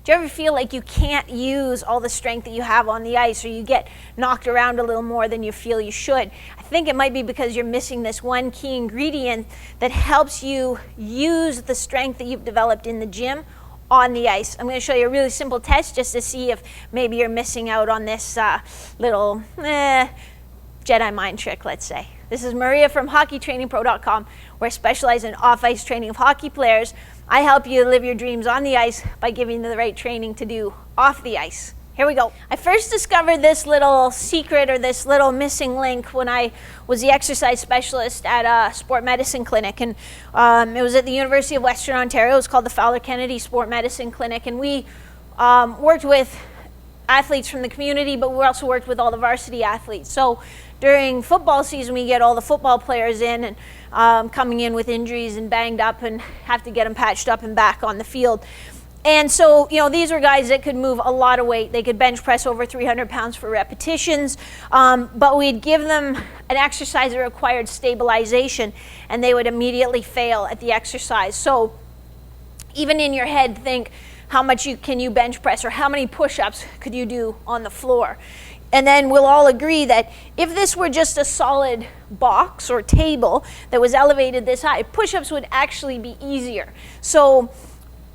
Do you ever feel like you can't use all the strength that you have on the ice, or you get knocked around a little more than you feel you should? I think it might be because you're missing this one key ingredient that helps you use the strength that you've developed in the gym on the ice. I'm going to show you a really simple test just to see if maybe you're missing out on this little Jedi mind trick, let's say. This is Maria from hockeytrainingpro.com, where I specialize in off-ice training of hockey players. I help you live your dreams on the ice by giving you the right training to do off the ice. Here we go. I first discovered this little secret, or this little missing link, when I was the exercise specialist at a sport medicine clinic. And it was at the University of Western Ontario. It was called the Fowler Kennedy Sport Medicine Clinic. And we worked with athletes from the community, but we also worked with all the varsity athletes. So during football season, we get all the football players in and coming in with injuries and banged up, and have to get them patched up and back on the field. And so, these were guys that could move a lot of weight. They could bench press over 300 pounds for repetitions, but we'd give them an exercise that required stabilization, and they would immediately fail at the exercise. So even in your head, think, how much can you bench press, or how many push-ups could you do on the floor? And then we'll all agree that if this were just a solid box or table that was elevated this high, push-ups would actually be easier. So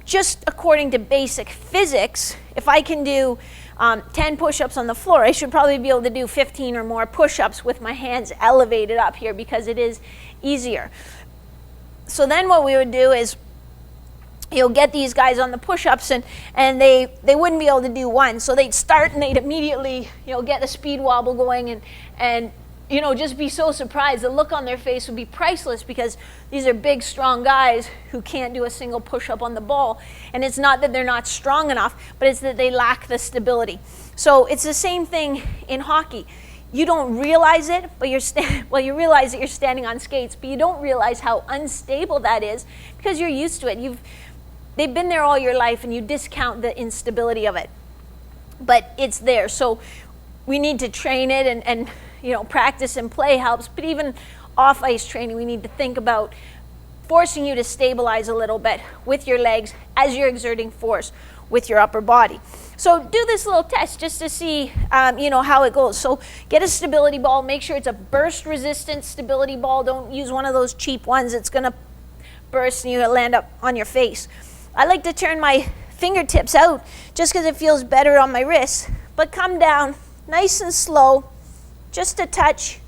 just according to basic physics, if I can do 10 push-ups on the floor, I should probably be able to do 15 or more push-ups with my hands elevated up here, because it is easier. So then what we would do is, get these guys on the push-ups, and they wouldn't be able to do one. So they'd start and they'd immediately, get the speed wobble going, and just be so surprised. The look on their face would be priceless, because these are big, strong guys who can't do a single push-up on the ball. And it's not that they're not strong enough, but it's that they lack the stability. So it's the same thing in hockey. You don't realize it, but you realize that you're standing on skates, but you don't realize how unstable that is, because you're used to it. They've been there all your life, and you discount the instability of it. But it's there. So we need to train it, and practice and play helps. But even off-ice training, we need to think about forcing you to stabilize a little bit with your legs as you're exerting force with your upper body. So do this little test just to see how it goes. So get a stability ball. Make sure it's a burst-resistant stability ball. Don't use one of those cheap ones that's going to burst and you land up on your face. I like to turn my fingertips out just because it feels better on my wrists, but come down nice and slow, just to touch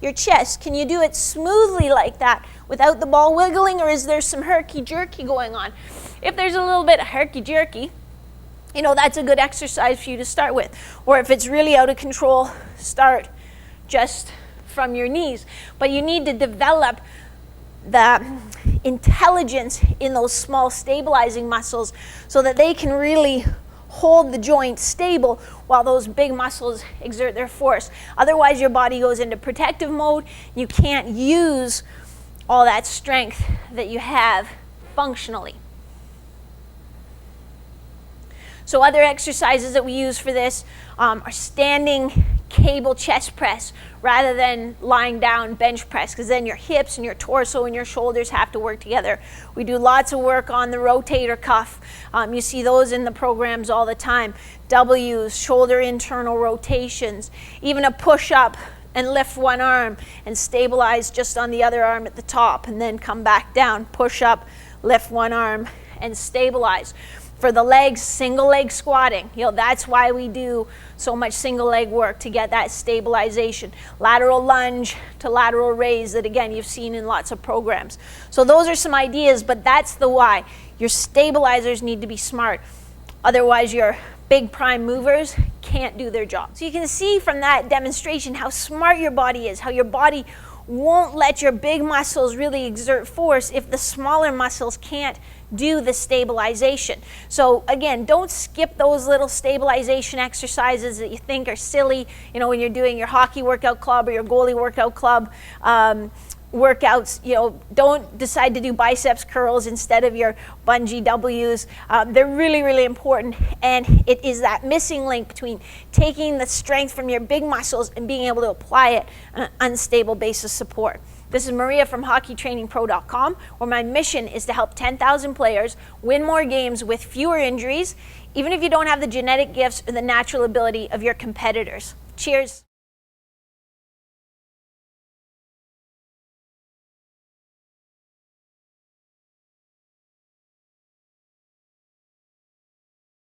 your chest. Can you do it smoothly like that without the ball wiggling, or is there some herky-jerky going on? If there's a little bit of herky-jerky, that's a good exercise for you to start with. Or if it's really out of control, start just from your knees. But you need to develop the intelligence in those small stabilizing muscles so that they can really hold the joint stable while those big muscles exert their force. Otherwise, your body goes into protective mode. You can't use all that strength that you have functionally. So other exercises that we use for this are standing cable chest press rather than lying down bench press, because then your hips and your torso and your shoulders have to work together. We do lots of work on the rotator cuff. You see those in the programs all the time. W's, shoulder internal rotations, even a push-up and lift one arm and stabilize just on the other arm at the top, and then come back down, push up, lift one arm and stabilize. For the legs, single leg squatting. That's why we do so much single leg work, to get that stabilization. Lateral lunge to lateral raise, that again you've seen in lots of programs. So those are some ideas, but that's the why. Your stabilizers need to be smart. Otherwise your big prime movers can't do their job. So you can see from that demonstration how smart your body is, how your body won't let your big muscles really exert force if the smaller muscles can't do the stabilization. So again, don't skip those little stabilization exercises that you think are silly, when you're doing your hockey workout club or your goalie workout club workouts. Don't decide to do biceps curls instead of your bungee W's. They're really, really important, and it is that missing link between taking the strength from your big muscles and being able to apply it on an unstable base of support. This is Maria from hockeytrainingpro.com, where my mission is to help 10,000 players win more games with fewer injuries, even if you don't have the genetic gifts or the natural ability of your competitors. Cheers.